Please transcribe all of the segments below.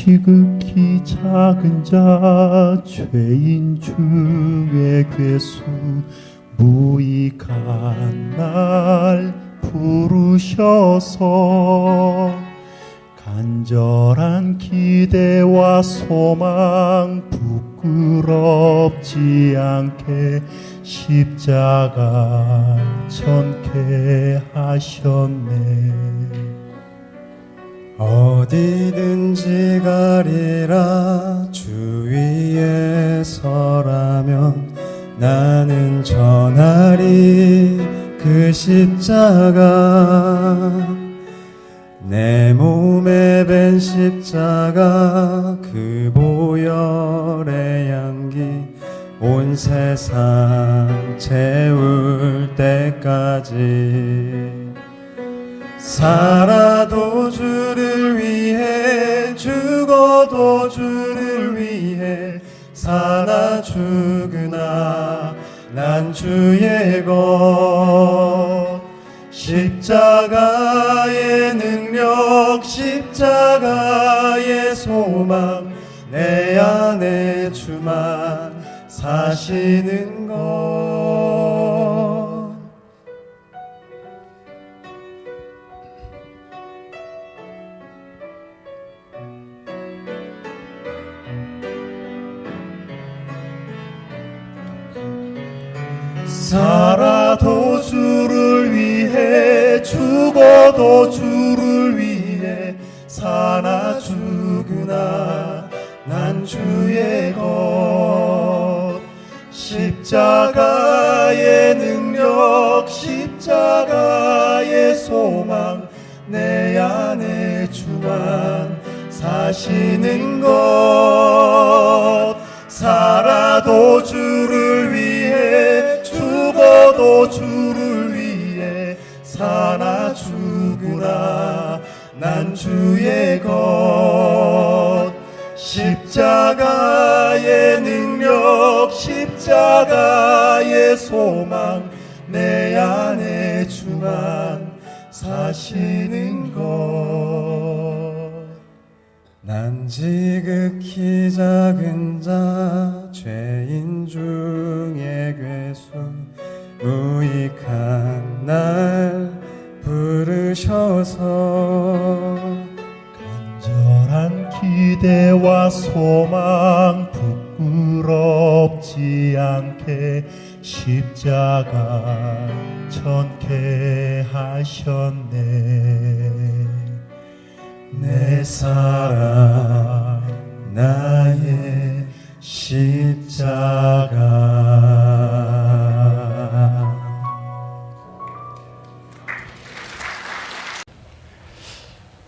지극히 작은 자 죄인 중에 괴수 무익한 날 부르셔서 간절한 기대와 소망 부끄럽지 않게 십자가 전케 하셨네. 어디든지 가리라 주 위에 서라면 나는 전하리 그 십자가. 내 몸에 밴 십자가 그 보혈의 향기 온 세상 채울 때까지 살아도 주를 위해 죽어도 주를 위해 사나 죽으나 난 주의 것. 십자가의 능력 십자가의 소망 내 안에 주만 사시는 것. 살아도 주를 위해 죽어도 주를 위해 사나 죽으나 난 주의 것. 십자가의 능력 십자가의 소망 내 안에 주만 사시는 것. 살아도 주를 위해 죽어도 주를 위해 사나 죽으나 난 주의 것. 십자가의 능력 십자가의 소망 내 안에 주만 사시는 것. 난 지극히 작은 자 죄인 중에 괴수 무익한 날 부르셔서 간절한 기대와 소망 부끄럽지 않게 십자가 전케 하셨네. 내 사랑 나의 십자가.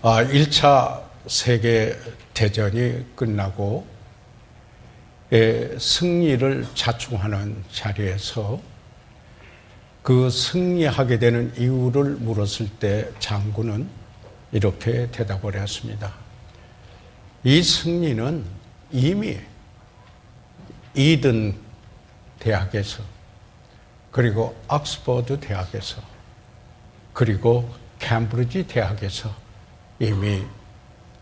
1차 세계대전이 끝나고 승리를 자충하는 자리에서 그 승리하게 되는 이유를 물었을 때 장군은 이렇게 대답을 했습니다. 이 승리는 이미 이든 대학에서 그리고 옥스퍼드 대학에서 그리고 캠브리지 대학에서 이미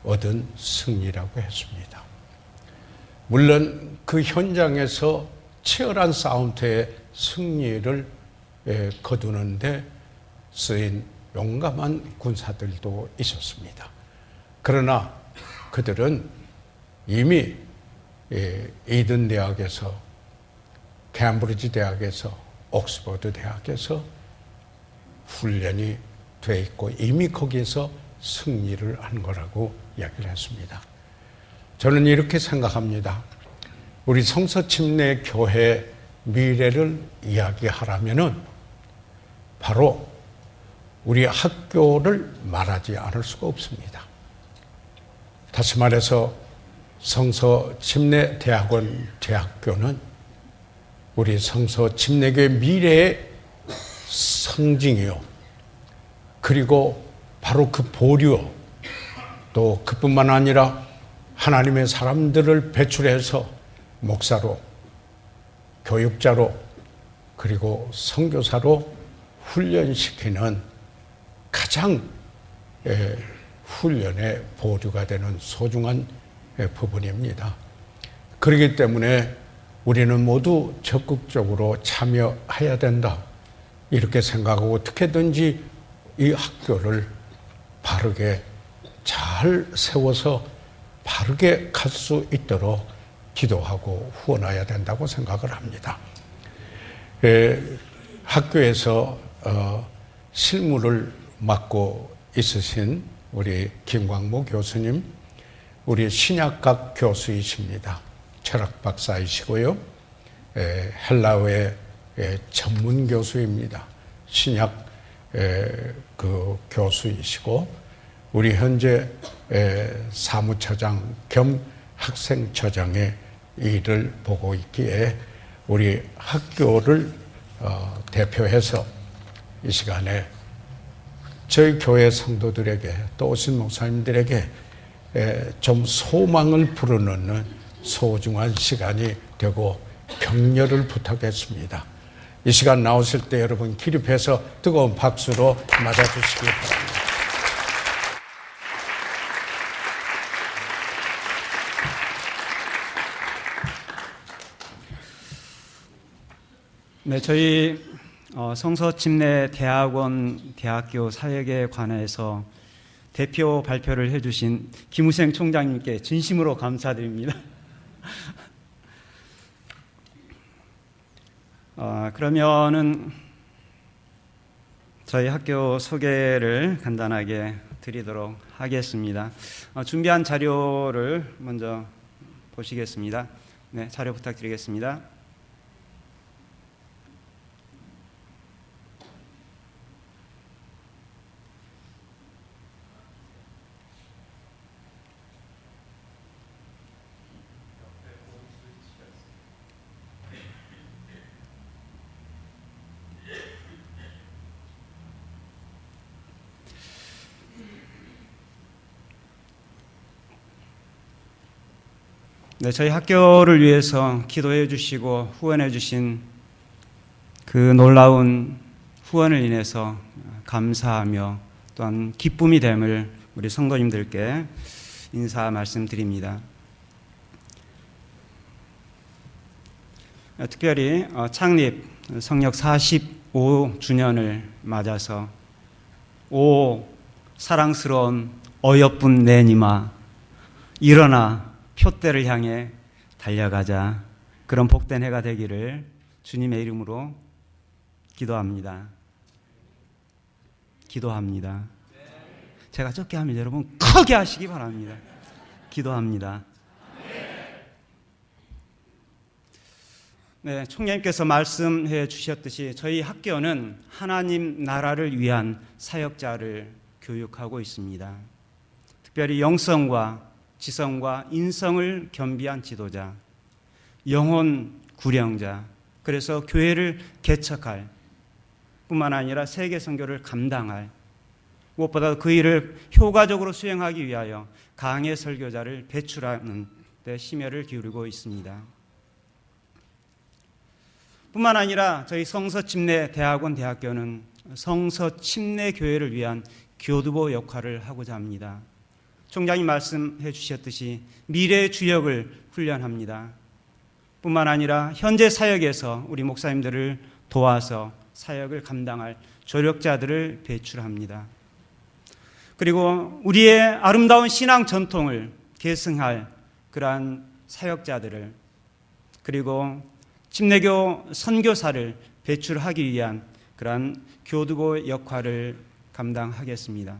얻은 승리라고 했습니다. 물론 그 현장에서 치열한 싸움터의 승리를 거두는데 쓰인 용감한 군사들도 있었습니다. 그러나 그들은 이미 이든 대학에서 캠브리지 대학에서 옥스퍼드 대학에서 훈련이 돼 있고 이미 거기에서 승리를 한 거라고 이야기를 했습니다. 저는 이렇게 생각합니다. 우리 성서침례 교회 미래를 이야기하라면은 바로 우리 학교를 말하지 않을 수가 없습니다. 다시 말해서 성서침례대학원 대학교는 우리 성서침례교회 미래의 상징이요. 그리고 바로 그 보류, 또 그뿐만 아니라 하나님의 사람들을 배출해서 목사로, 교육자로, 그리고 선교사로 훈련시키는 가장 훈련의 보류가 되는 소중한 부분입니다. 그렇기 때문에 우리는 모두 적극적으로 참여해야 된다. 이렇게 생각하고 어떻게든지 이 학교를 바르게 잘 세워서 바르게 갈 수 있도록 기도하고 후원해야 된다고 생각을 합니다. 학교에서 실무를 맡고 있으신 우리 김광무 교수님, 우리 신약학 교수이십니다. 철학 박사이시고요. 헬라어의 전문 교수입니다. 신약 그 교수이시고, 우리 현재 사무처장 겸 학생처장의 일을 보고 있기에 우리 학교를 대표해서 이 시간에 저희 교회 성도들에게 또 오신 목사님들에게 좀 소망을 불어넣는 소중한 시간이 되고 격려를 부탁했습니다. 이 시간 나오실 때 여러분 기립해서 뜨거운 박수로 맞아주시기 바랍니다. 네, 저희 성서침례대학원 대학교 사역에 관해서 대표 발표를 해주신 김우생 총장님께 진심으로 감사드립니다. 그러면은 저희 학교 소개를 간단하게 드리도록 하겠습니다. 준비한 자료를 먼저 보시겠습니다. 네, 자료 부탁드리겠습니다. 네, 저희 학교를 위해서 기도해 주시고 후원해 주신 그 놀라운 후원을 인해서 감사하며 또한 기쁨이 됨을 우리 성도님들께 인사 말씀드립니다. 특별히 창립 성역 45주년을 맞아서 오 사랑스러운 어여쁜 내님아 일어나 표대를 향해 달려가자. 그런 복된 해가 되기를 주님의 이름으로 기도합니다. 기도합니다. 제가 적게 하면 여러분 크게 하시기 바랍니다. 기도합니다. 네, 총장님께서 말씀해 주셨듯이 저희 학교는 하나님 나라를 위한 사역자를 교육하고 있습니다. 특별히 영성과 지성과 인성을 겸비한 지도자, 영혼 구령자, 그래서 교회를 개척할 뿐만 아니라 세계 선교를 감당할, 무엇보다 그 일을 효과적으로 수행하기 위하여 강해 설교자를 배출하는 데 심혈을 기울이고 있습니다. 뿐만 아니라 저희 성서침례대학원 대학교는 성서침례교회를 위한 교두보 역할을 하고자 합니다. 총장님 말씀해 주셨듯이 미래의 주역을 훈련합니다. 뿐만 아니라 현재 사역에서 우리 목사님들을 도와서 사역을 감당할 조력자들을 배출합니다. 그리고 우리의 아름다운 신앙 전통을 계승할 그러한 사역자들을, 그리고 침례교 선교사를 배출하기 위한 그러한 교두보 역할을 감당하겠습니다.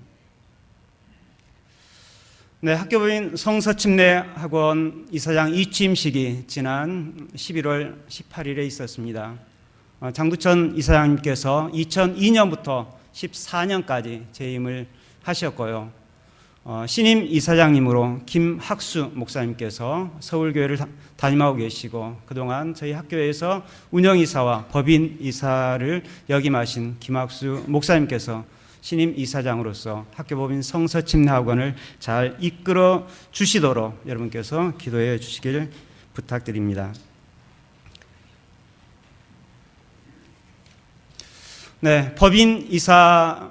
네, 학교부인 성서침례학원 이사장 이취임식이 지난 11월 18일에 있었습니다. 장두천 이사장님께서 2002년부터 14년까지 재임을 하셨고요. 신임 이사장님으로 김학수 목사님께서 서울교회를 담임하고 계시고, 그동안 저희 학교에서 운영이사와 법인이사를 역임하신 김학수 목사님께서 신임 이사장으로서 학교법인 성서침례학원을 잘 이끌어 주시도록 여러분께서 기도해 주시길 부탁드립니다. 네, 법인 이사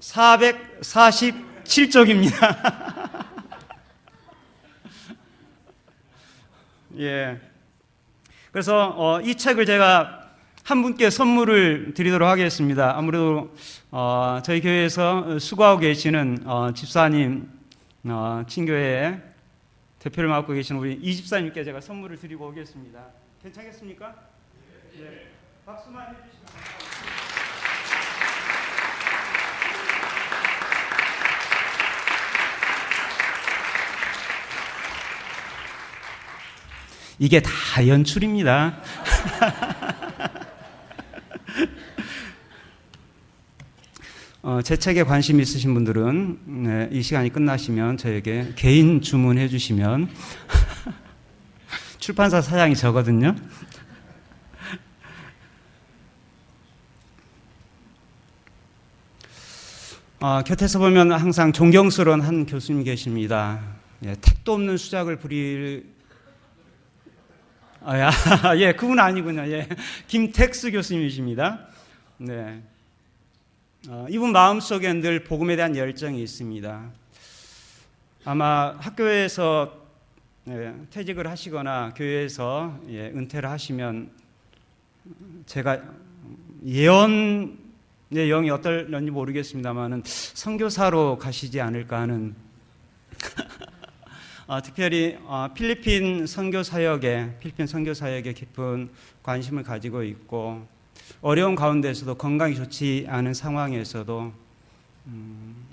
447쪽입니다. 예. 그래서 이 책을 제가 한 분께 선물을 드리도록 하겠습니다. 아무래도 저희 교회에서 수고하고 계시는 집사님, 친교회 대표를 맡고 계시는 우리 이 집사님께 제가 선물을 드리고 오겠습니다. 괜찮겠습니까? 네. 박수만 해주시면 감사합니다. 이게 다 연출입니다. 제 책에 관심 있으신 분들은 이 시간이 끝나시면 저에게 개인 주문해 주시면 출판사 사장이 저거든요. 곁에서 보면 항상 존경스러운 한 교수님 계십니다. 택도 없는 수작을 부릴 예, 그분 아니군요. 예, 김택수 교수님이십니다. 네, 이분 마음속에 늘 복음에 대한 열정이 있습니다. 아마 학교에서 퇴직을 하시거나 교회에서 은퇴를 하시면 제가 예언의 영이 어떨런지 모르겠습니다만은 선교사로 가시지 않을까 하는 특별히 필리핀 선교 사역에 깊은 관심을 가지고 있고 어려운 가운데서도 건강이 좋지 않은 상황에서도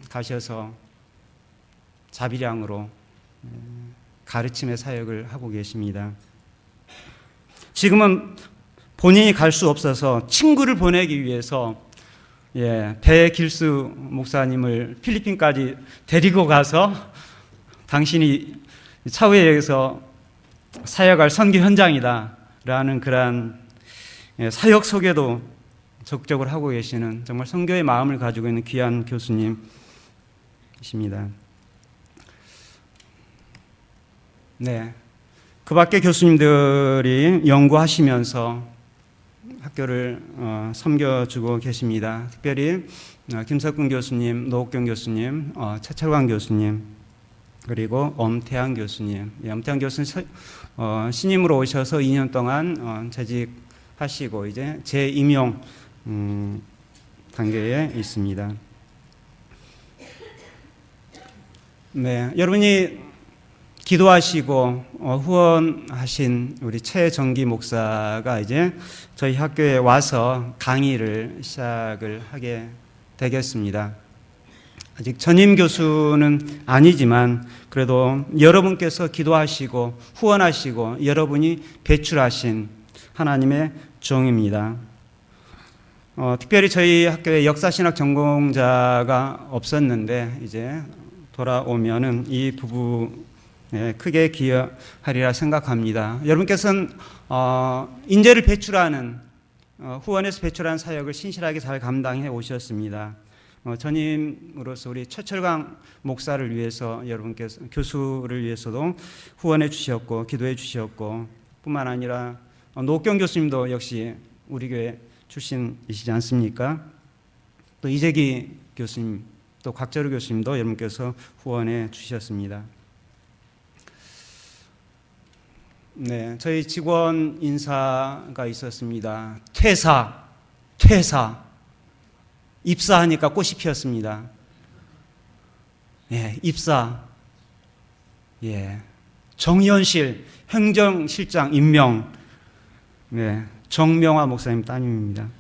가셔서 자비량으로 가르침의 사역을 하고 계십니다. 지금은 본인이 갈 수 없어서 친구를 보내기 위해서 배길수 목사님을 필리핀까지 데리고 가서 당신이 차후에서 사역할 선교 현장이다라는 그러한 사역 소개도 적극적으로 하고 계시는 정말 선교의 마음을 가지고 있는 귀한 교수님이십니다. 네, 그 밖에 교수님들이 연구하시면서 학교를 섬겨주고 계십니다. 특별히 김석근 교수님, 노옥경 교수님, 최철광 교수님, 그리고 엄태양 교수님. 엄태양 교수님 신임으로 오셔서 2년 동안 재직하시고 이제 재임용 단계에 있습니다. 네, 여러분이 기도하시고 후원하신 우리 최정기 목사가 이제 저희 학교에 와서 강의를 시작을 하게 되겠습니다. 아직 전임 교수는 아니지만 그래도 여러분께서 기도하시고 후원하시고 여러분이 배출하신 하나님의 종입니다. 특별히 저희 학교에 역사신학 전공자가 없었는데 이제 돌아오면은 이 부분에 크게 기여하리라 생각합니다. 여러분께서는 인재를 배출하는 후원에서 배출하는 사역을 신실하게 잘 감당해 오셨습니다. 전임으로서 우리 최철강 목사를 위해서 여러분께서 교수를 위해서도 후원해 주셨고 기도해 주셨고 뿐만 아니라 노옥경 교수님도 역시 우리 교회 출신이시지 않습니까? 또 이재기 교수님 또 곽재루 교수님도 여러분께서 후원해 주셨습니다. 네, 저희 직원 인사가 있었습니다. 퇴사 입사하니까 꽃이 피었습니다. 예, 입사. 예. 정현실 행정실장 임명. 네, 정명화 목사님 따님입니다.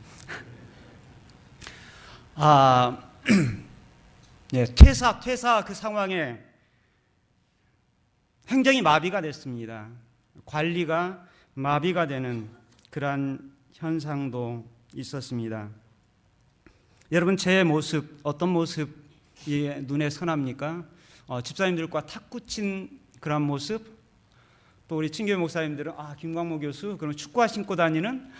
예, 퇴사 그 상황에 행정이 마비가 됐습니다. 관리가 마비가 되는 그러한 현상도 있었습니다. 여러분 제 모습 어떤 모습이 눈에 선합니까? 집사님들과 탁구 친 그런 모습? 또 우리 친교회 목사님들은 김광모 교수 그럼 축구화 신고 다니는?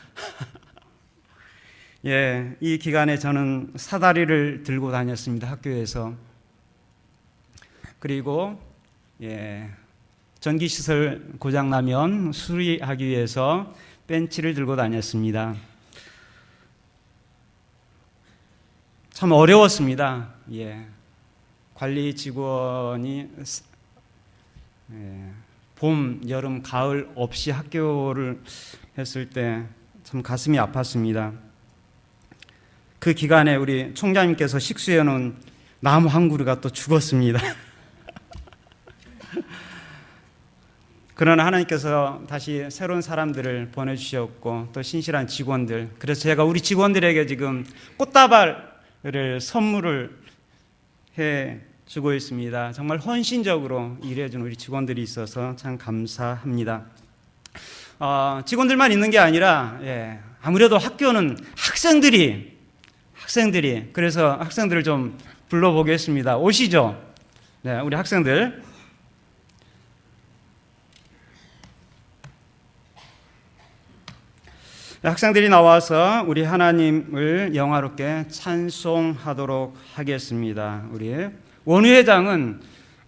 예, 이 기간에 저는 사다리를 들고 다녔습니다. 학교에서. 그리고 전기시설 고장나면 수리하기 위해서 벤치를 들고 다녔습니다. 참 어려웠습니다. 예. 관리 직원이 봄, 여름, 가을 없이 학교를 했을 때 참 가슴이 아팠습니다. 그 기간에 우리 총장님께서 식수해 놓은 나무 한 그루가 또 죽었습니다. 그러나 하나님께서 다시 새로운 사람들을 보내주셨고 또 신실한 직원들, 그래서 제가 우리 직원들에게 지금 꽃다발을 선물을 해주고 있습니다. 정말 헌신적으로 일해준 우리 직원들이 있어서 참 감사합니다. 직원들만 있는 게 아니라 아무래도 학교는 학생들이 그래서 학생들을 좀 불러보겠습니다. 오시죠. 네, 우리 학생들. 학생들이 나와서 우리 하나님을 영화롭게 찬송하도록 하겠습니다. 우리 원유 회장은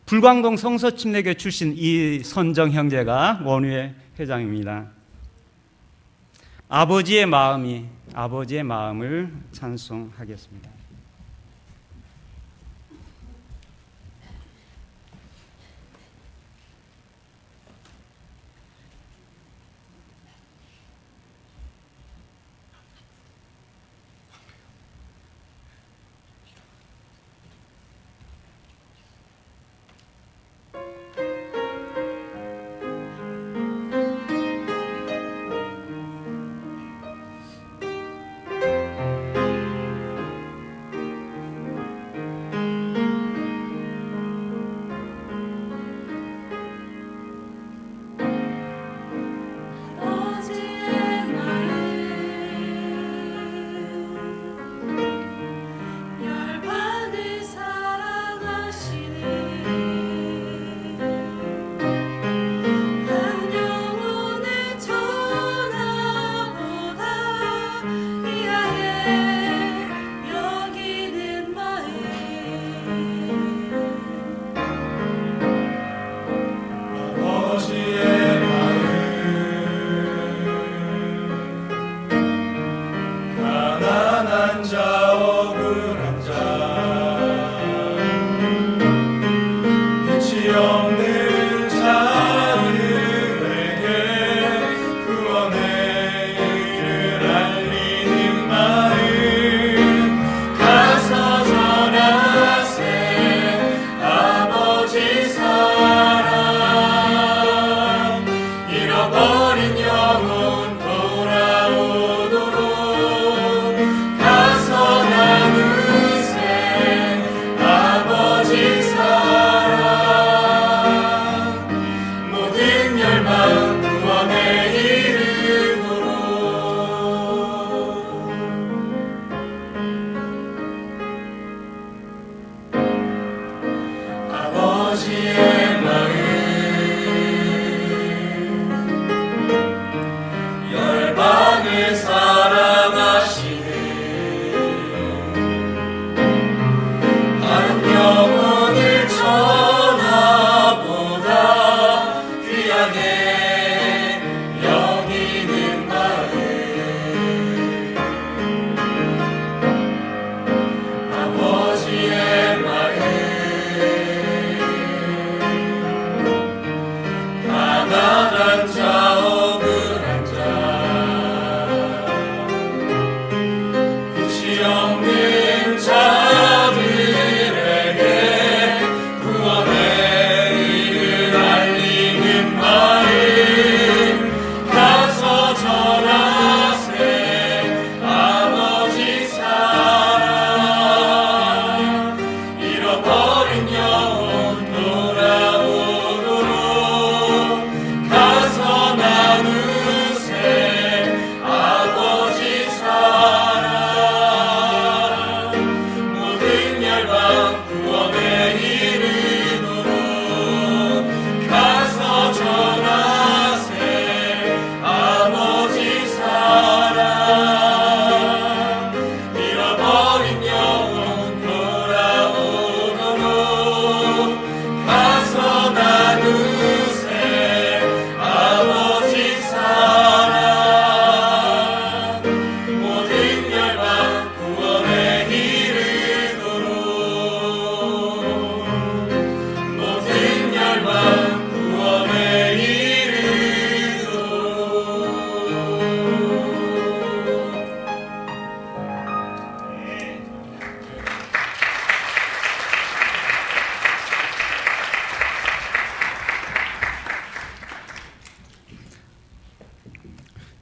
불광동 성서침례교 출신 이선정 형제가 원유 회장입니다. 아버지의 마음을 찬송하겠습니다.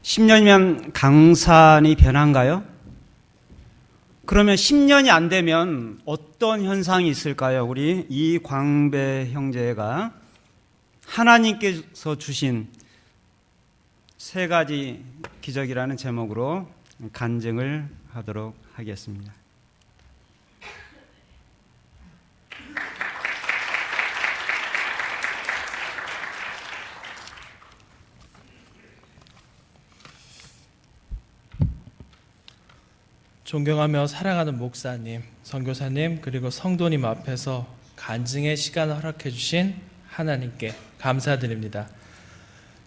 10년이면 강산이 변한가요? 그러면 10년이 안 되면 어떤 현상이 있을까요? 우리 이광배 형제가 하나님께서 주신 세 가지 기적이라는 제목으로 간증을 하도록 하겠습니다. 존경하며 사랑하는 목사님, 선교사님, 그리고 성도님 앞에서 간증의 시간을 허락해 주신 하나님께 감사드립니다.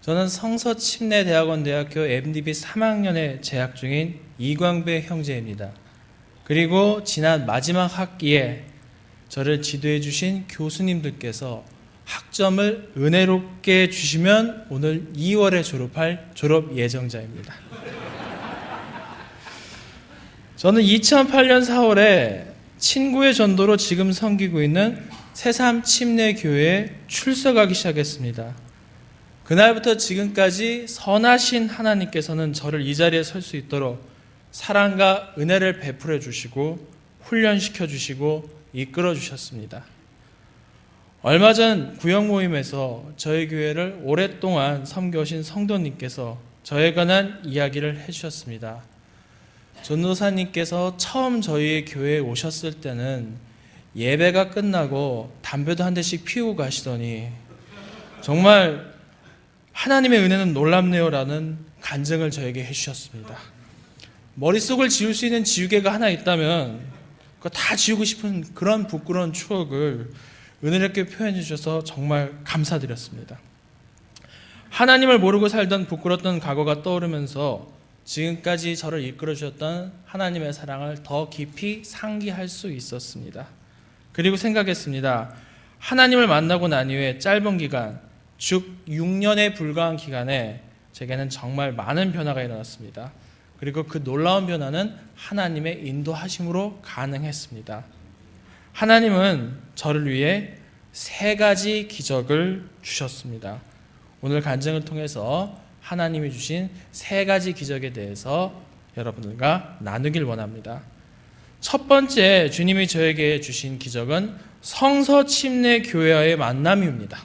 저는 성서침례대학원대학교 MDB 3학년에 재학 중인 이광배 형제입니다. 그리고 지난 마지막 학기에 저를 지도해 주신 교수님들께서 학점을 은혜롭게 주시면 오늘 2월에 졸업할 졸업 예정자입니다. 저는 2008년 4월에 친구의 전도로 지금 섬기고 있는 새삼침례교회에 출석하기 시작했습니다. 그날부터 지금까지 선하신 하나님께서는 저를 이 자리에 설 수 있도록 사랑과 은혜를 베풀어 주시고 훈련시켜 주시고 이끌어 주셨습니다. 얼마 전 구역 모임에서 저희 교회를 오랫동안 섬겨오신 성도님께서 저에 관한 이야기를 해주셨습니다. 전도사님께서 처음 저희 교회에 오셨을 때는 예배가 끝나고 담배도 한 대씩 피우고 가시더니 정말 하나님의 은혜는 놀랍네요 라는 간증을 저에게 해주셨습니다. 머릿속을 지울 수 있는 지우개가 하나 있다면 그거 다 지우고 싶은 그런 부끄러운 추억을 은혜롭게 표현해 주셔서 정말 감사드렸습니다. 하나님을 모르고 살던 부끄러웠던 과거가 떠오르면서 지금까지 저를 이끌어 주셨던 하나님의 사랑을 더 깊이 상기할 수 있었습니다. 그리고 생각했습니다. 하나님을 만나고 난 이후에 짧은 기간, 즉 6년에 불과한 기간에 제게는 정말 많은 변화가 일어났습니다. 그리고 그 놀라운 변화는 하나님의 인도하심으로 가능했습니다. 하나님은 저를 위해 3가지 기적을 주셨습니다. 오늘 간증을 통해서 하나님이 주신 3가지 기적에 대해서 여러분들과 나누길 원합니다. 첫 번째, 주님이 저에게 주신 기적은 성서침례교회와의 만남입니다.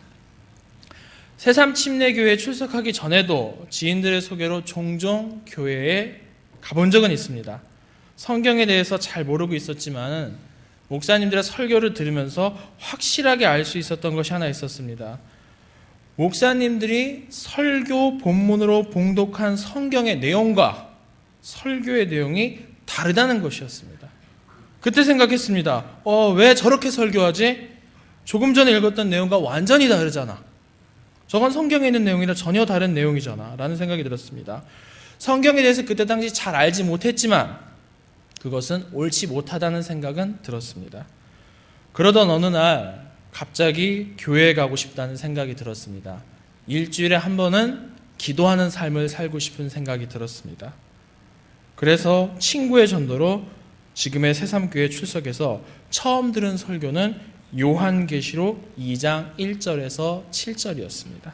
새삼침례교회에 출석하기 전에도 지인들의 소개로 종종 교회에 가본 적은 있습니다. 성경에 대해서 잘 모르고 있었지만 목사님들의 설교를 들으면서 확실하게 알 수 있었던 것이 하나 있었습니다. 목사님들이 설교 본문으로 봉독한 성경의 내용과 설교의 내용이 다르다는 것이었습니다. 그때 생각했습니다. 왜 저렇게 설교하지? 조금 전에 읽었던 내용과 완전히 다르잖아. 저건 성경에 있는 내용이라 전혀 다른 내용이잖아 라는 생각이 들었습니다. 성경에 대해서 그때 당시 잘 알지 못했지만 그것은 옳지 못하다는 생각은 들었습니다. 그러던 어느 날 갑자기 교회에 가고 싶다는 생각이 들었습니다. 일주일에 한 번은 기도하는 삶을 살고 싶은 생각이 들었습니다. 그래서 친구의 전도로 지금의 새삼교회에 출석해서 처음 들은 설교는 요한계시록 2장 1절에서 7절이었습니다.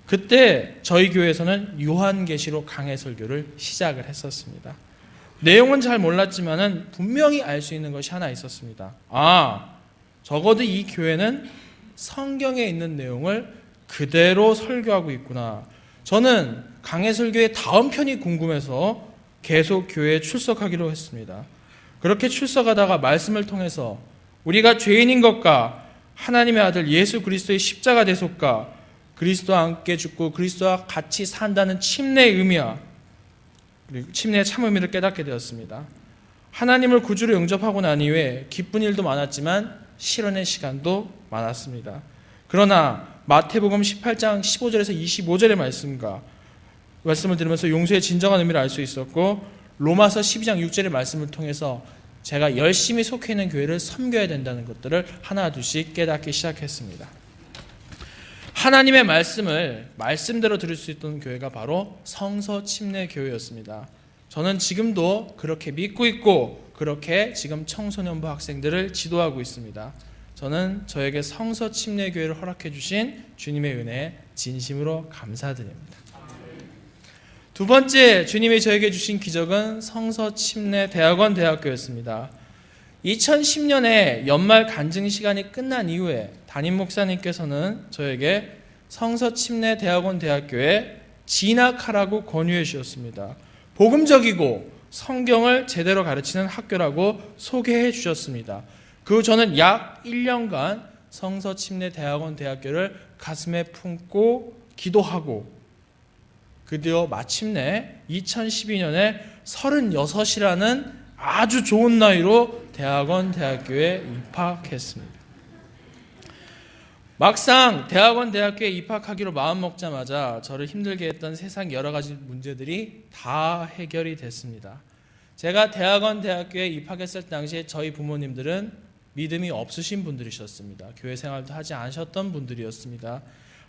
그때 저희 교회에서는 요한계시록 강해 설교를 시작을 했었습니다. 내용은 잘 몰랐지만은 분명히 알 수 있는 것이 하나 있었습니다. 적어도 이 교회는 성경에 있는 내용을 그대로 설교하고 있구나. 저는 강해 설교의 다음 편이 궁금해서 계속 교회에 출석하기로 했습니다. 그렇게 출석하다가 말씀을 통해서 우리가 죄인인 것과 하나님의 아들 예수 그리스도의 십자가 대속과 그리스도와 함께 죽고 그리스도와 같이 산다는 침례의 의미와 침례의 참 의미를 깨닫게 되었습니다. 하나님을 구주로 영접하고 난 이후에 기쁜 일도 많았지만 실현의 시간도 많았습니다. 그러나 마태복음 18장 15절에서 25절의 말씀을 들으면서 용서의 진정한 의미를 알 수 있었고 로마서 12장 6절의 말씀을 통해서 제가 열심히 속해 있는 교회를 섬겨야 된다는 것들을 하나 둘씩 깨닫기 시작했습니다. 하나님의 말씀을 말씀대로 들을 수 있던 교회가 바로 성서침례교회였습니다. 저는 지금도 그렇게 믿고 있고 그렇게 지금 청소년부 학생들을 지도하고 있습니다. 저는 저에게 성서침례교회를 허락해 주신 주님의 은혜에 진심으로 감사드립니다. 두 번째 주님이 저에게 주신 기적은 성서침례 대학원 대학교였습니다. 2010년에 연말 간증 시간이 끝난 이후에 담임 목사님께서는 저에게 성서침례 대학원 대학교에 진학하라고 권유해 주셨습니다. 복음적이고 성경을 제대로 가르치는 학교라고 소개해 주셨습니다. 그 후 저는 약 1년간 성서침례 대학원 대학교를 가슴에 품고 기도하고 드디어 마침내 2012년에 36이라는 아주 좋은 나이로 대학원 대학교에 입학했습니다. 막상 대학원 대학교에 입학하기로 마음먹자마자 저를 힘들게 했던 세상 여러 가지 문제들이 다 해결이 됐습니다. 제가 대학원 대학교에 입학했을 당시에 저희 부모님들은 믿음이 없으신 분들이셨습니다. 교회 생활도 하지 않으셨던 분들이었습니다.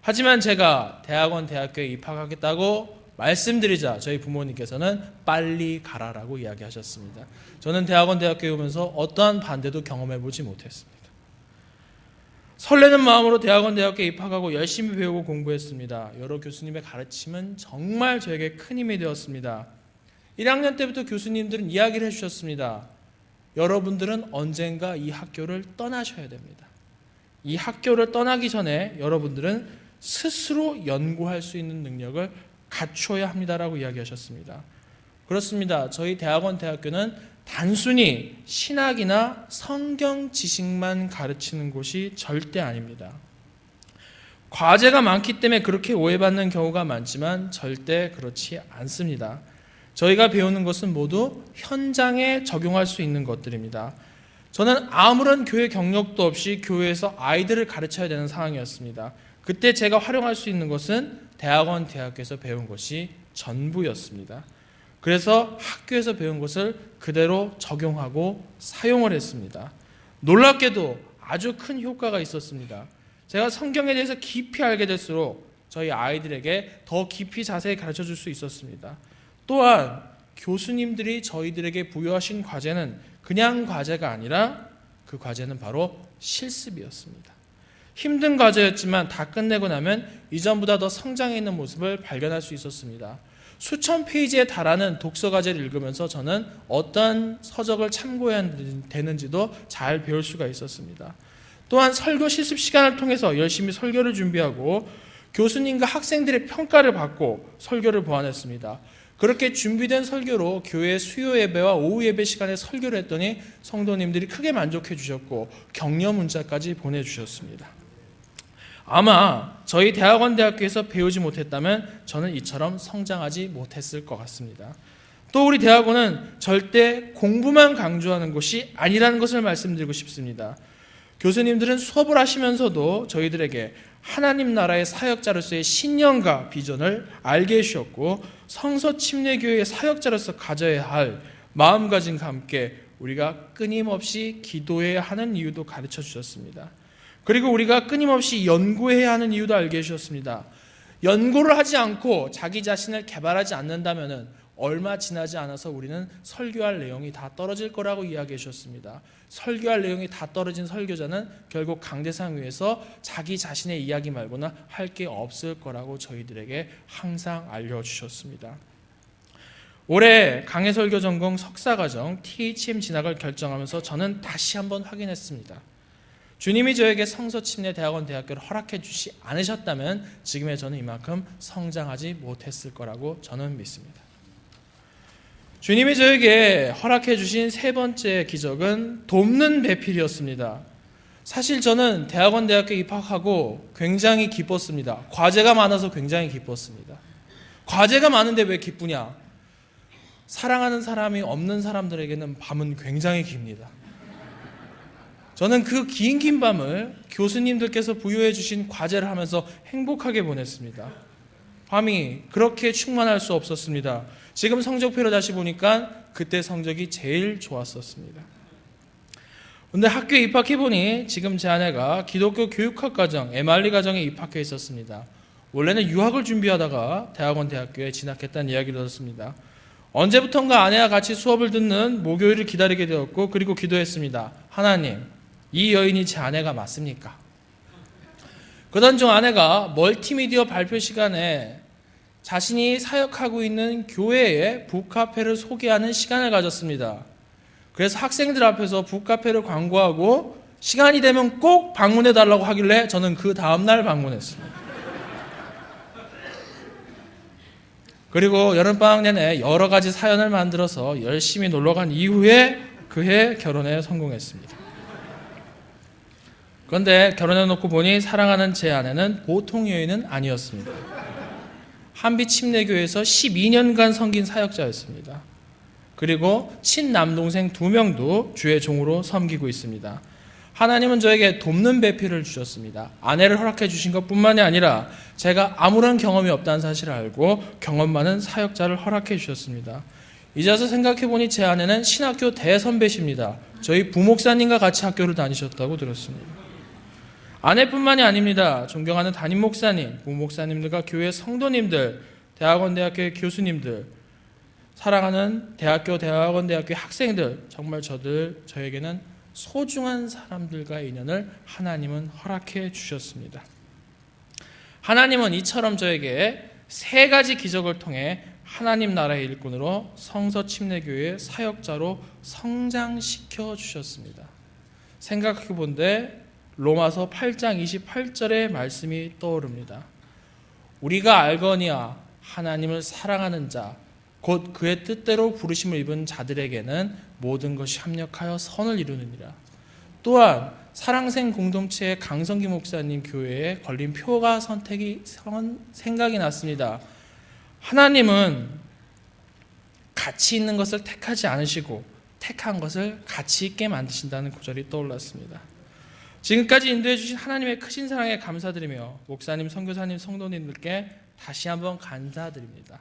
하지만 제가 대학원 대학교에 입학하겠다고 말씀드리자 저희 부모님께서는 빨리 가라라고 이야기하셨습니다. 저는 대학원 대학교에 오면서 어떠한 반대도 경험해보지 못했습니다. 설레는 마음으로 대학원 대학교에 입학하고 열심히 배우고 공부했습니다. 여러 교수님의 가르침은 정말 저에게 큰 힘이 되었습니다. 1학년 때부터 교수님들은 이야기를 해주셨습니다. 여러분들은 언젠가 이 학교를 떠나셔야 됩니다. 이 학교를 떠나기 전에 여러분들은 스스로 연구할 수 있는 능력을 갖춰야 합니다라고 이야기하셨습니다. 그렇습니다. 저희 대학원 대학교는 단순히 신학이나 성경 지식만 가르치는 곳이 절대 아닙니다. 과제가 많기 때문에 그렇게 오해받는 경우가 많지만 절대 그렇지 않습니다. 저희가 배우는 것은 모두 현장에 적용할 수 있는 것들입니다. 저는 아무런 교회 경력도 없이 교회에서 아이들을 가르쳐야 되는 상황이었습니다. 그때 제가 활용할 수 있는 것은 대학원 대학교에서 배운 것이 전부였습니다. 그래서 학교에서 배운 것을 그대로 적용하고 사용을 했습니다. 놀랍게도 아주 큰 효과가 있었습니다. 제가 성경에 대해서 깊이 알게 될수록 저희 아이들에게 더 깊이 자세히 가르쳐 줄 수 있었습니다. 또한 교수님들이 저희들에게 부여하신 과제는 그냥 과제가 아니라 그 과제는 바로 실습이었습니다. 힘든 과제였지만 다 끝내고 나면 이전보다 더 성장해 있는 모습을 발견할 수 있었습니다. 수천 페이지에 달하는 독서 과제를 읽으면서 저는 어떤 서적을 참고해야 되는지도 잘 배울 수가 있었습니다. 또한 설교 실습 시간을 통해서 열심히 설교를 준비하고 교수님과 학생들의 평가를 받고 설교를 보완했습니다. 그렇게 준비된 설교로 교회 수요 예배와 오후 예배 시간에 설교를 했더니 성도님들이 크게 만족해 주셨고 격려 문자까지 보내주셨습니다. 아마 저희 대학원 대학교에서 배우지 못했다면 저는 이처럼 성장하지 못했을 것 같습니다. 또 우리 대학원은 절대 공부만 강조하는 곳이 아니라는 것을 말씀드리고 싶습니다. 교수님들은 수업을 하시면서도 저희들에게 하나님 나라의 사역자로서의 신념과 비전을 알게 해주셨고 성서침례교회의 사역자로서 가져야 할 마음가짐과 함께 우리가 끊임없이 기도해야 하는 이유도 가르쳐 주셨습니다. 그리고 우리가 끊임없이 연구해야 하는 이유도 알게 해주셨습니다. 연구를 하지 않고 자기 자신을 개발하지 않는다면 얼마 지나지 않아서 우리는 설교할 내용이 다 떨어질 거라고 이야기해 주셨습니다. 설교할 내용이 다 떨어진 설교자는 결국 강대상 위에서 자기 자신의 이야기 말고는 할 게 없을 거라고 저희들에게 항상 알려주셨습니다. 올해 강해설교 전공 석사과정 THM 진학을 결정하면서 저는 다시 한번 확인했습니다. 주님이 저에게 성서침례 대학원 대학교를 허락해 주시 않으셨다면 지금의 저는 이만큼 성장하지 못했을 거라고 저는 믿습니다. 주님이 저에게 허락해 주신 세 번째 기적은 돕는 배필이었습니다. 사실 저는 대학원 대학교에 입학하고 굉장히 기뻤습니다. 과제가 많아서 굉장히 기뻤습니다. 과제가 많은데 왜 기쁘냐? 사랑하는 사람이 없는 사람들에게는 밤은 굉장히 깁니다. 저는 그 긴 밤을 교수님들께서 부여해 주신 과제를 하면서 행복하게 보냈습니다. 밤이 그렇게 충만할 수 없었습니다. 지금 성적표를 다시 보니까 그때 성적이 제일 좋았었습니다. 그런데 학교에 입학해보니 지금 제 아내가 기독교 교육학 과정, MR리 과정에 입학해 있었습니다. 원래는 유학을 준비하다가 대학원 대학교에 진학했다는 이야기를 들었습니다. 언제부턴가 아내와 같이 수업을 듣는 목요일을 기다리게 되었고 그리고 기도했습니다. 하나님, 이 여인이 제 아내가 맞습니까? 그러던 중 아내가 멀티미디어 발표 시간에 자신이 사역하고 있는 교회의 북카페를 소개하는 시간을 가졌습니다. 그래서 학생들 앞에서 북카페를 광고하고 시간이 되면 꼭 방문해 달라고 하길래 저는 그 다음날 방문했습니다. 그리고 여름방학 내내 여러 가지 사연을 만들어서 열심히 놀러간 이후에 그해 결혼에 성공했습니다. 그런데 결혼해놓고 보니 사랑하는 제 아내는 보통 여인은 아니었습니다. 한빛 침례교회에서 12년간 섬긴 사역자였습니다. 그리고 친남동생 2명도 주의 종으로 섬기고 있습니다. 하나님은 저에게 돕는 배필을 주셨습니다. 아내를 허락해 주신 것뿐만이 아니라 제가 아무런 경험이 없다는 사실을 알고 경험 많은 사역자를 허락해 주셨습니다. 이제 와서 생각해보니 제 아내는 신학교 대선배십니다. 저희 부목사님과 같이 학교를 다니셨다고 들었습니다. 아내뿐만이 아닙니다. 존경하는 담임 목사님, 부목사님들과 교회 성도님들, 대학원 대학교의 교수님들, 사랑하는 대학교, 대학원 대학교의 학생들, 정말 저에게는 소중한 사람들과의 인연을 하나님은 허락해 주셨습니다. 하나님은 이처럼 저에게 3가지 기적을 통해 하나님 나라의 일꾼으로 성서침례교회의 사역자로 성장시켜 주셨습니다. 생각해 본데 로마서 8장 28절의 말씀이 떠오릅니다. 우리가 알거니와 하나님을 사랑하는 자 곧 그의 뜻대로 부르심을 입은 자들에게는 모든 것이 합력하여 선을 이루느니라. 또한 사랑생 공동체의 강성기 목사님 교회에 걸린 표가 생각이 났습니다. 하나님은 가치 있는 것을 택하지 않으시고 택한 것을 가치 있게 만드신다는 구절이 떠올랐습니다. 지금까지 인도해 주신 하나님의 크신 사랑에 감사드리며 목사님, 선교사님, 성도님들께 다시 한번 감사드립니다.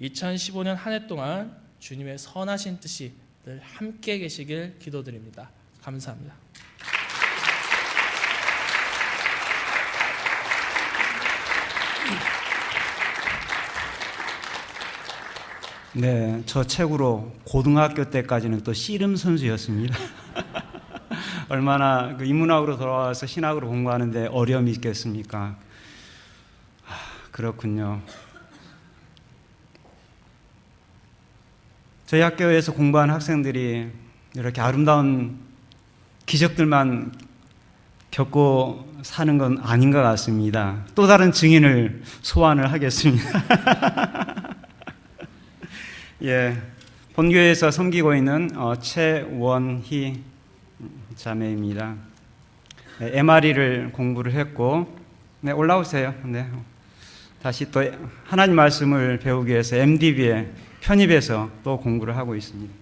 2015년 한 해 동안 주님의 선하신 뜻이 늘 함께 계시길 기도드립니다. 감사합니다. 네, 저 책으로 고등학교 때까지는 또 씨름 선수였습니다. 얼마나 그 인문학으로 돌아와서 신학으로 공부하는데 어려움이 있겠습니까? 그렇군요. 저희 학교에서 공부한 학생들이 이렇게 아름다운 기적들만 겪고 사는 건 아닌 것 같습니다. 또 다른 증인을 소환을 하겠습니다. 예, 본교회에서 섬기고 있는 최원희 자매입니다. 네, MRE를 공부를 했고, 네, 올라오세요. 네, 다시 또 하나님 말씀을 배우기 위해서 MDB에 편입해서 또 공부를 하고 있습니다.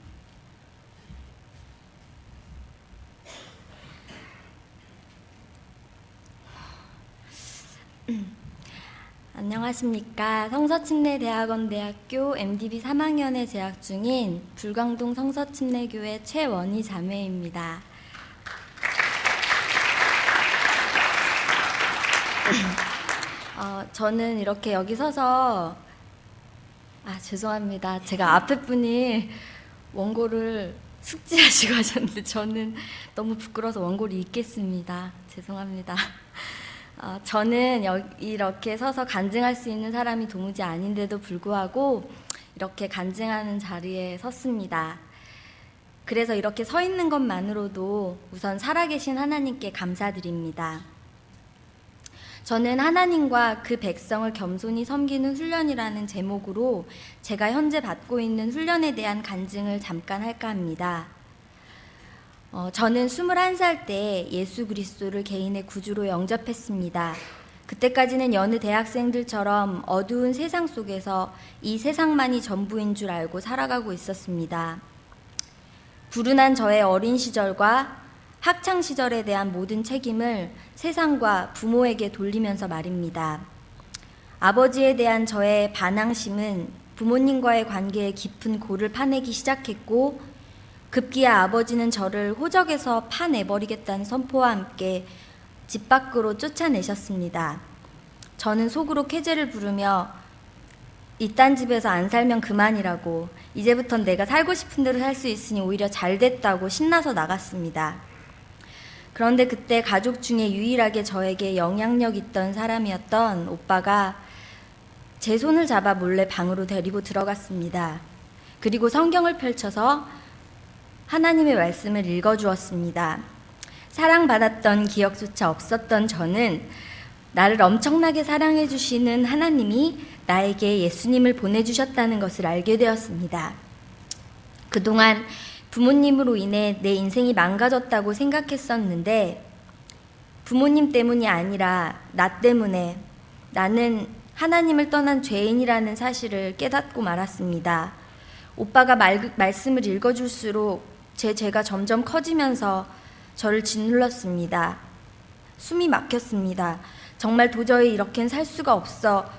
안녕하십니까. 성서침례대학원대학교 MDB 3학년에 재학 중인 불광동 성서침례교회 최원희 자매입니다. 저는 이렇게 여기 서서 죄송합니다. 제가 앞에 분이 원고를 숙지하시고 하셨는데 저는 너무 부끄러워서 원고를 읽겠습니다. 죄송합니다. 저는 이렇게 서서 간증할 수 있는 사람이 도무지 아닌데도 불구하고 이렇게 간증하는 자리에 섰습니다. 그래서 이렇게 서 있는 것만으로도 우선 살아계신 하나님께 감사드립니다. 저는 하나님과 그 백성을 겸손히 섬기는 훈련이라는 제목으로 제가 현재 받고 있는 훈련에 대한 간증을 잠깐 할까 합니다. 저는 21살 때 예수 그리스도를 개인의 구주로 영접했습니다. 그때까지는 여느 대학생들처럼 어두운 세상 속에서 이 세상만이 전부인 줄 알고 살아가고 있었습니다. 불운한 저의 어린 시절과 학창 시절에 대한 모든 책임을 세상과 부모에게 돌리면서 말입니다. 아버지에 대한 저의 반항심은 부모님과의 관계에 깊은 골을 파내기 시작했고 급기야 아버지는 저를 호적에서 파내버리겠다는 선포와 함께 집 밖으로 쫓아내셨습니다. 저는 속으로 쾌재를 부르며 이딴 집에서 안 살면 그만이라고 이제부턴 내가 살고 싶은 대로 살 수 있으니 오히려 잘 됐다고 신나서 나갔습니다. 그런데 그때 가족 중에 유일하게 저에게 영향력 있던 사람이었던 오빠가 제 손을 잡아 몰래 방으로 데리고 들어갔습니다. 그리고 성경을 펼쳐서 하나님의 말씀을 읽어주었습니다. 사랑받았던 기억조차 없었던 저는 나를 엄청나게 사랑해 주시는 하나님이 나에게 예수님을 보내주셨다는 것을 알게 되었습니다. 그동안 부모님으로 인해 내 인생이 망가졌다고 생각했었는데 부모님 때문이 아니라 나 때문에 나는 하나님을 떠난 죄인이라는 사실을 깨닫고 말았습니다. 오빠가 말씀을 읽어줄수록 제 죄가 점점 커지면서 저를 짓눌렀습니다. 숨이 막혔습니다. 정말 도저히 이렇게는 살 수가 없어.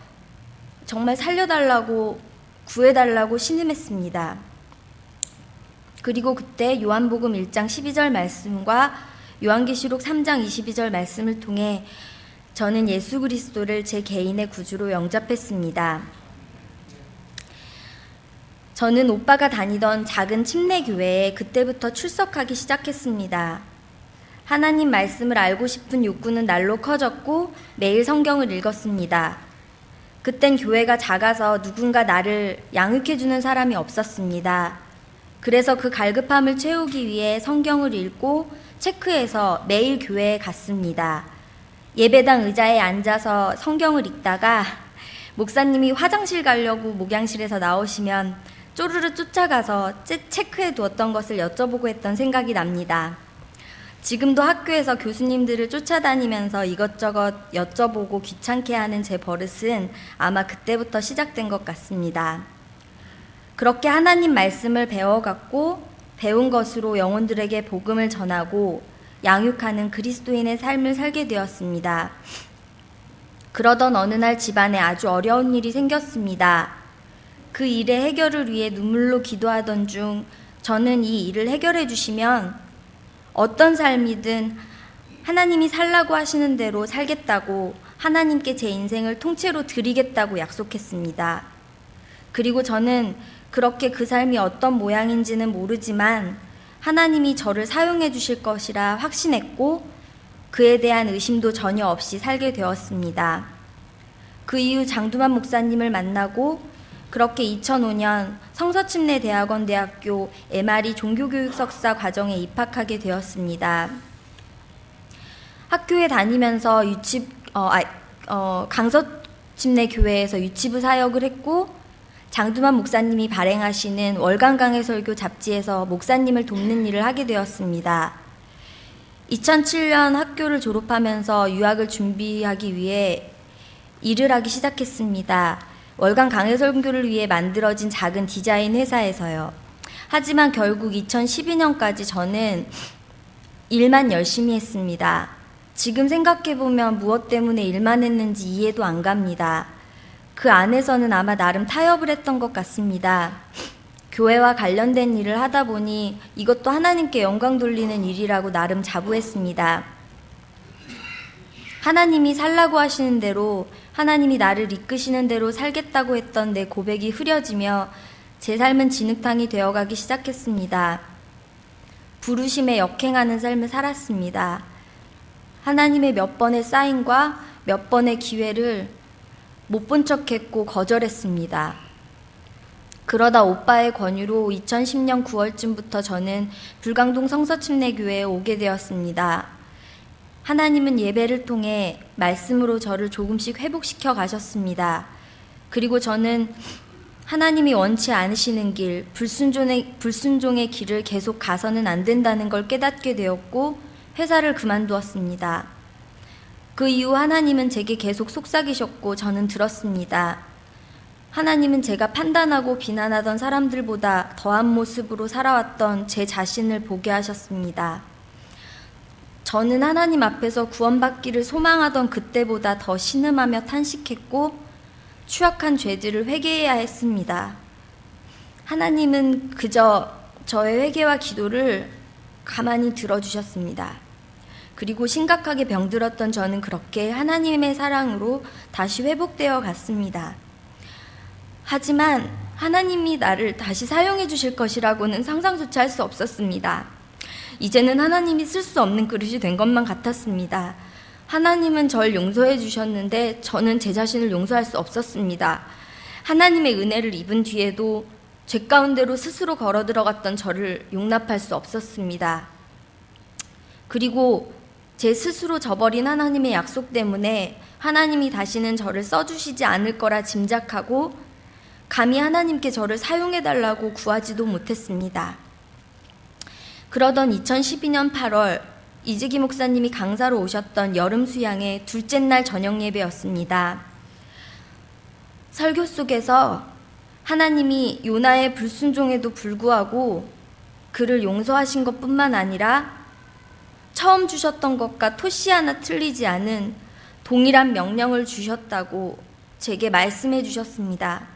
정말 살려달라고 구해달라고 신음했습니다. 그리고 그때 요한복음 1장 12절 말씀과 요한계시록 3장 22절 말씀을 통해 저는 예수 그리스도를 제 개인의 구주로 영접했습니다. 저는 오빠가 다니던 작은 침례교회에 그때부터 출석하기 시작했습니다. 하나님 말씀을 알고 싶은 욕구는 날로 커졌고 매일 성경을 읽었습니다. 그땐 교회가 작아서 누군가 나를 양육해주는 사람이 없었습니다. 그래서 그 갈급함을 채우기 위해 성경을 읽고 체크해서 매일 교회에 갔습니다. 예배당 의자에 앉아서 성경을 읽다가 목사님이 화장실 가려고 목양실에서 나오시면 쪼르르 쫓아가서 체크해 두었던 것을 여쭤보고 했던 생각이 납니다. 지금도 학교에서 교수님들을 쫓아다니면서 이것저것 여쭤보고 귀찮게 하는 제 버릇은 아마 그때부터 시작된 것 같습니다. 그렇게 하나님 말씀을 배워갔고 배운 것으로 영혼들에게 복음을 전하고 양육하는 그리스도인의 삶을 살게 되었습니다. 그러던 어느 날 집안에 아주 어려운 일이 생겼습니다. 그 일의 해결을 위해 눈물로 기도하던 중 저는 이 일을 해결해 주시면 어떤 삶이든 하나님이 살라고 하시는 대로 살겠다고 하나님께 제 인생을 통째로 드리겠다고 약속했습니다. 그리고 저는 그렇게 그 삶이 어떤 모양인지는 모르지만 하나님이 저를 사용해 주실 것이라 확신했고 그에 대한 의심도 전혀 없이 살게 되었습니다. 그 이후 장두만 목사님을 만나고 그렇게 2005년 성서침례대학원 대학교 MRE 종교교육 석사 과정에 입학하게 되었습니다. 학교에 다니면서 강서침례교회에서 유치부 사역을 했고 장두만 목사님이 발행하시는 월간 강해 설교 잡지에서 목사님을 돕는 일을 하게 되었습니다. 2007년 학교를 졸업하면서 유학을 준비하기 위해 일을 하기 시작했습니다. 월간 강해 설교를 위해 만들어진 작은 디자인 회사에서요. 하지만 결국 2012년까지 저는 일만 열심히 했습니다. 지금 생각해보면 무엇 때문에 일만 했는지 이해도 안 갑니다. 그 안에서는 아마 나름 타협을 했던 것 같습니다. 교회와 관련된 일을 하다 보니 이것도 하나님께 영광 돌리는 일이라고 나름 자부했습니다. 하나님이 살라고 하시는 대로, 하나님이 나를 이끄시는 대로 살겠다고 했던 내 고백이 흐려지며 제 삶은 진흙탕이 되어가기 시작했습니다. 부르심에 역행하는 삶을 살았습니다. 하나님의 몇 번의 사인과 몇 번의 기회를 못 본 척했고 거절했습니다. 그러다 오빠의 권유로 2010년 9월쯤부터 저는 불광동 성서침례교회에 오게 되었습니다. 하나님은 예배를 통해 말씀으로 저를 조금씩 회복시켜 가셨습니다. 그리고 저는 하나님이 원치 않으시는 길, 불순종의 길을 계속 가서는 안 된다는 걸 깨닫게 되었고 회사를 그만두었습니다. 그 이후 하나님은 제게 계속 속삭이셨고 저는 들었습니다. 하나님은 제가 판단하고 비난하던 사람들보다 더한 모습으로 살아왔던 제 자신을 보게 하셨습니다. 저는 하나님 앞에서 구원받기를 소망하던 그때보다 더 신음하며 탄식했고 추악한 죄들을 회개해야 했습니다. 하나님은 그저 저의 회개와 기도를 가만히 들어주셨습니다. 그리고 심각하게 병들었던 저는 그렇게 하나님의 사랑으로 다시 회복되어 갔습니다. 하지만 하나님이 나를 다시 사용해 주실 것이라고는 상상조차 할 수 없었습니다. 이제는 하나님이 쓸 수 없는 그릇이 된 것만 같았습니다. 하나님은 절 용서해 주셨는데 저는 제 자신을 용서할 수 없었습니다. 하나님의 은혜를 입은 뒤에도 죄 가운데로 스스로 걸어 들어갔던 저를 용납할 수 없었습니다. 그리고 제 스스로 저버린 하나님의 약속 때문에 하나님이 다시는 저를 써주시지 않을 거라 짐작하고 감히 하나님께 저를 사용해달라고 구하지도 못했습니다. 그러던 2012년 8월 이재기 목사님이 강사로 오셨던 여름 수양의 둘째 날 저녁 예배였습니다. 설교 속에서 하나님이 요나의 불순종에도 불구하고 그를 용서하신 것뿐만 아니라 처음 주셨던 것과 토시 하나 틀리지 않은 동일한 명령을 주셨다고 제게 말씀해 주셨습니다.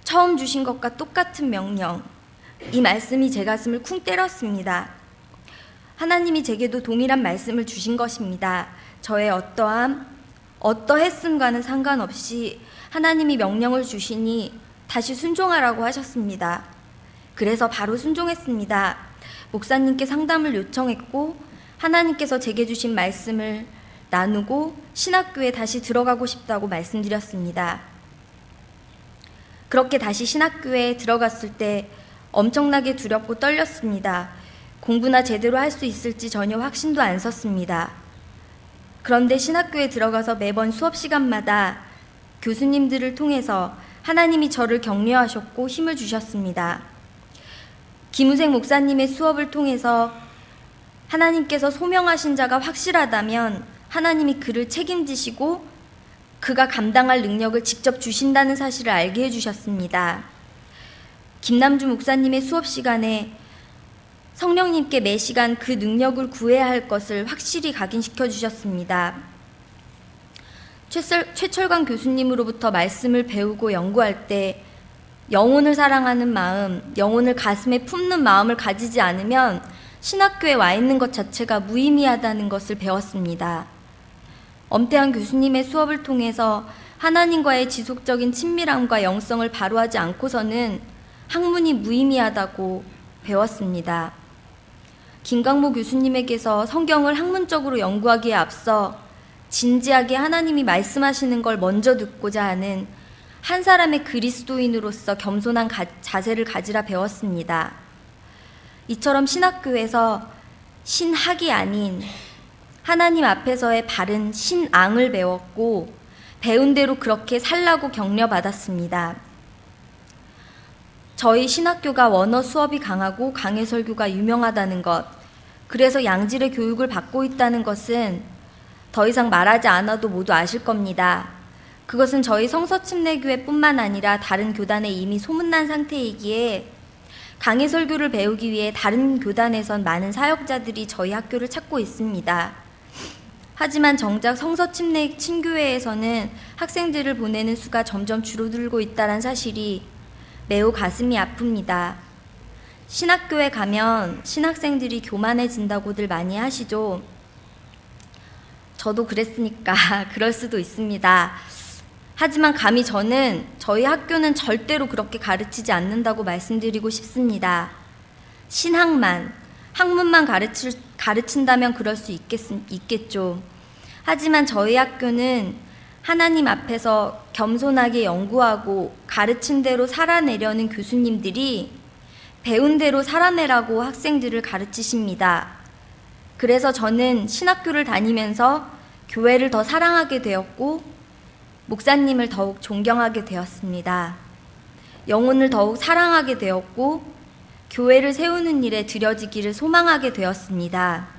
처음 주신 것과 똑같은 명령, 이 말씀이 제 가슴을 쿵 때렸습니다. 하나님이 제게도 동일한 말씀을 주신 것입니다. 저의 어떠했음과는 상관없이 하나님이 명령을 주시니 다시 순종하라고 하셨습니다. 그래서 바로 순종했습니다. 목사님께 상담을 요청했고 하나님께서 제게 주신 말씀을 나누고 신학교에 다시 들어가고 싶다고 말씀드렸습니다. 그렇게 다시 신학교에 들어갔을 때 엄청나게 두렵고 떨렸습니다. 공부나 제대로 할 수 있을지 전혀 확신도 안 섰습니다. 그런데 신학교에 들어가서 매번 수업 시간마다 교수님들을 통해서 하나님이 저를 격려하셨고 힘을 주셨습니다. 김우생 목사님의 수업을 통해서 하나님께서 소명하신 자가 확실하다면 하나님이 그를 책임지시고 그가 감당할 능력을 직접 주신다는 사실을 알게 해주셨습니다. 김남주 목사님의 수업 시간에 성령님께 매 시간 그 능력을 구해야 할 것을 확실히 각인시켜 주셨습니다. 최철관 교수님으로부터 말씀을 배우고 연구할 때 영혼을 사랑하는 마음, 영혼을 가슴에 품는 마음을 가지지 않으면 신학교에 와 있는 것 자체가 무의미하다는 것을 배웠습니다. 엄태환 교수님의 수업을 통해서 하나님과의 지속적인 친밀함과 영성을 바로하지 않고서는 학문이 무의미하다고 배웠습니다. 김강모 교수님에게서 성경을 학문적으로 연구하기에 앞서 진지하게 하나님이 말씀하시는 걸 먼저 듣고자 하는 한 사람의 그리스도인으로서 겸손한 자세를 가지라 배웠습니다. 이처럼 신학교에서 신학이 아닌 하나님 앞에서의 바른 신앙을 배웠고 배운 대로 그렇게 살라고 격려받았습니다. 저희 신학교가 원어 수업이 강하고 강해 설교가 유명하다는 것, 그래서 양질의 교육을 받고 있다는 것은 더 이상 말하지 않아도 모두 아실 겁니다. 그것은 저희 성서침례교회뿐만 아니라 다른 교단에 이미 소문난 상태이기에 강해 설교를 배우기 위해 다른 교단에선 많은 사역자들이 저희 학교를 찾고 있습니다. 하지만 정작 성서침례 친교회에서는 학생들을 보내는 수가 점점 줄어들고 있다는 사실이 매우 가슴이 아픕니다. 신학교에 가면 신학생들이 교만해진다고들 많이 하시죠. 저도 그랬으니까 그럴 수도 있습니다. 하지만 감히 저는 저희 학교는 절대로 그렇게 가르치지 않는다고 말씀드리고 싶습니다. 신학만, 학문만 가르친다면 그럴 수 있겠죠. 하지만 저희 학교는 하나님 앞에서 겸손하게 연구하고 가르친 대로 살아내려는 교수님들이 배운 대로 살아내라고 학생들을 가르치십니다. 그래서 저는 신학교를 다니면서 교회를 더 사랑하게 되었고 목사님을 더욱 존경하게 되었습니다. 영혼을 더욱 사랑하게 되었고 교회를 세우는 일에 들여지기를 소망하게 되었습니다.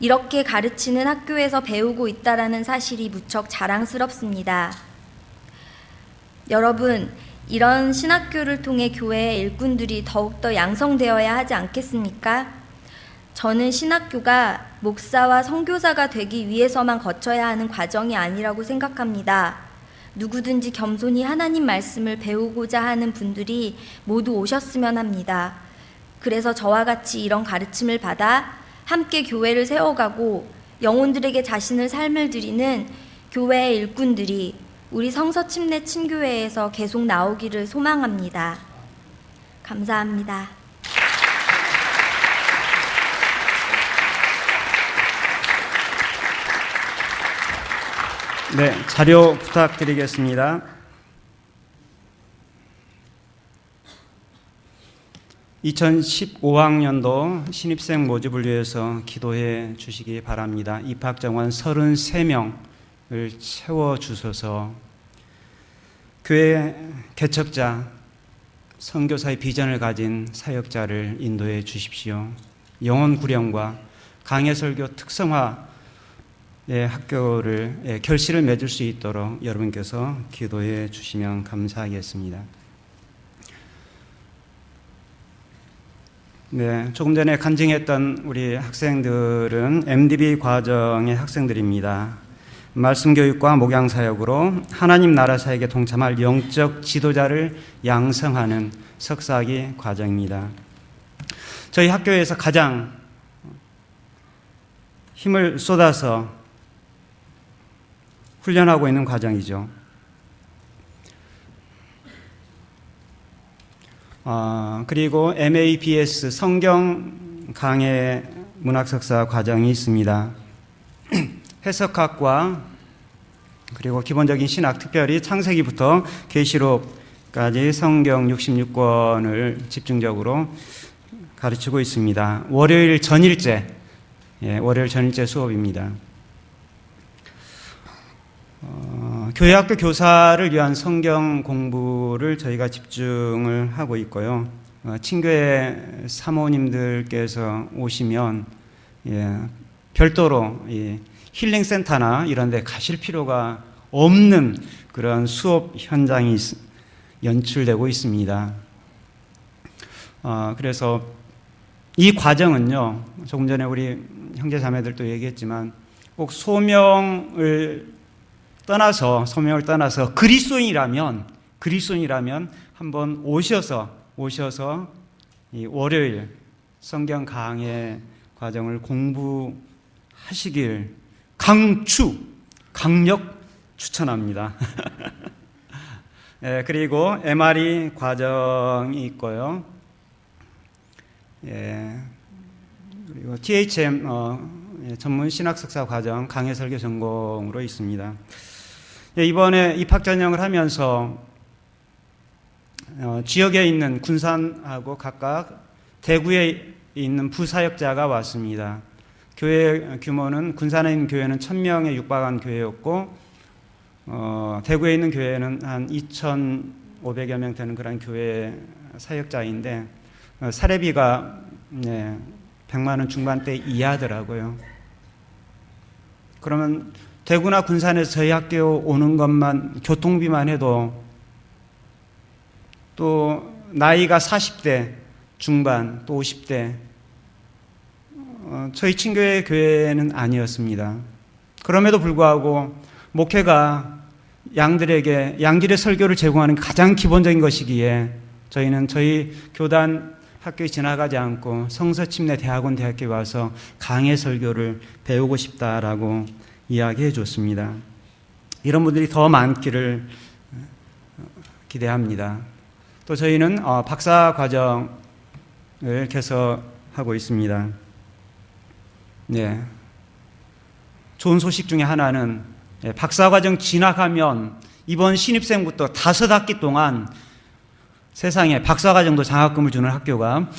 이렇게 가르치는 학교에서 배우고 있다라는 사실이 무척 자랑스럽습니다. 여러분, 이런 신학교를 통해 교회의 일꾼들이 더욱더 양성되어야 하지 않겠습니까? 저는 신학교가 목사와 선교사가 되기 위해서만 거쳐야 하는 과정이 아니라고 생각합니다. 누구든지 겸손히 하나님 말씀을 배우고자 하는 분들이 모두 오셨으면 합니다. 그래서 저와 같이 이런 가르침을 받아 함께 교회를 세워가고 영혼들에게 자신을 삶을 드리는 교회의 일꾼들이 우리 성서침례 친교회에서 계속 나오기를 소망합니다. 감사합니다. 네, 자료 부탁드리겠습니다. 2015학년도 신입생 모집을 위해서 기도해 주시기 바랍니다. 입학 정원 33명을 채워주셔서 교회 개척자, 선교사의 비전을 가진 사역자를 인도해 주십시오. 영혼 구령과 강해 설교 특성화 학교를 결실을 맺을 수 있도록 여러분께서 기도해 주시면 감사하겠습니다. 네, 조금 전에 간증했던 우리 학생들은 MDB 과정의 학생들입니다. 말씀 교육과 목양 사역으로 하나님 나라 사역에 동참할 영적 지도자를 양성하는 석사학위 과정입니다. 저희 학교에서 가장 힘을 쏟아서 훈련하고 있는 과정이죠. 그리고 MABS 성경 강해 문학 석사 과정이 있습니다. 해석학과 그리고 기본적인 신학, 특별히 창세기부터 계시록까지 성경 66권을 집중적으로 가르치고 있습니다. 월요일 전일제 수업입니다. 교회학교 교사를 위한 성경 공부를 저희가 집중을 하고 있고요. 친교회 사모님들께서 오시면 별도로 힐링센터나 이런 데 가실 필요가 없는 그런 수업 현장이 연출되고 있습니다. 그래서 이 과정은요, 조금 전에 우리 형제 자매들도 얘기했지만 꼭 소명을 떠나서 그리스도인이라면 한번 오셔서 이 월요일 성경 강해 과정을 공부하시길 강력 추천합니다. 그리고 MRE 과정이 있고요. 그리고 THM 전문 신학석사 과정 강해 설교 전공으로 있습니다. 이번에 입학 전형을 하면서 지역에 있는 군산하고 각각 대구에 있는 부사역자가 왔습니다. 교회 규모는 군산에 있는 교회는 1000명에 육박한 교회였고 대구에 있는 교회는 한 2,500여 명 되는 그런 교회 사역자인데 사례비가 100만 원 중반대 이하더라고요. 그러면 대구나 군산에서 저희 학교 오는 것만 교통비만 해도 또 나이가 40대 중반 또 50대 저희 친교회 교회는 아니었습니다. 그럼에도 불구하고 목회가 양들에게 양질의 설교를 제공하는 가장 기본적인 것이기에 저희는 저희 교단 학교에 지나가지 않고 성서침례 대학원 대학교에 와서 강해 설교를 배우고 싶다라고 이야기해 줬습니다. 이런 분들이 더 많기를 기대합니다. 또 저희는 박사 과정을 개설하고 있습니다. 네. 좋은 소식 중에 하나는 박사 과정 진학하면 이번 신입생부터 5학기 동안 세상에 박사 과정도 장학금을 주는 학교가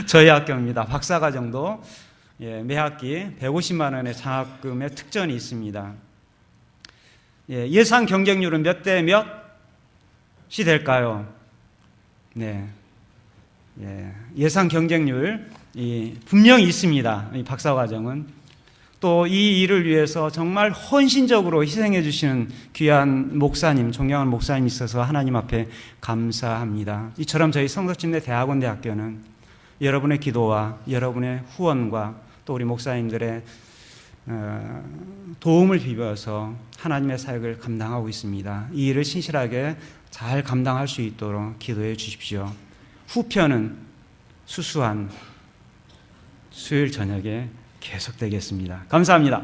저희 학교입니다. 박사 과정도 매 학기 150만 원의 장학금의 특전이 있습니다. 예상 경쟁률은 몇 대 몇이 될까요? 네. 예상 경쟁률 분명히 있습니다. 이 박사 과정은 또 이 일을 위해서 정말 헌신적으로 희생해 주시는 귀한 목사님, 존경하는 목사님이 있어서 하나님 앞에 감사합니다. 이처럼 저희 성서침례 대학원 대학교는 여러분의 기도와 여러분의 후원과 또 우리 목사님들의 도움을 비벼서 하나님의 사역을 감당하고 있습니다. 이 일을 신실하게 잘 감당할 수 있도록 기도해 주십시오. 후편은 수수한 수요일 저녁에 계속되겠습니다. 감사합니다.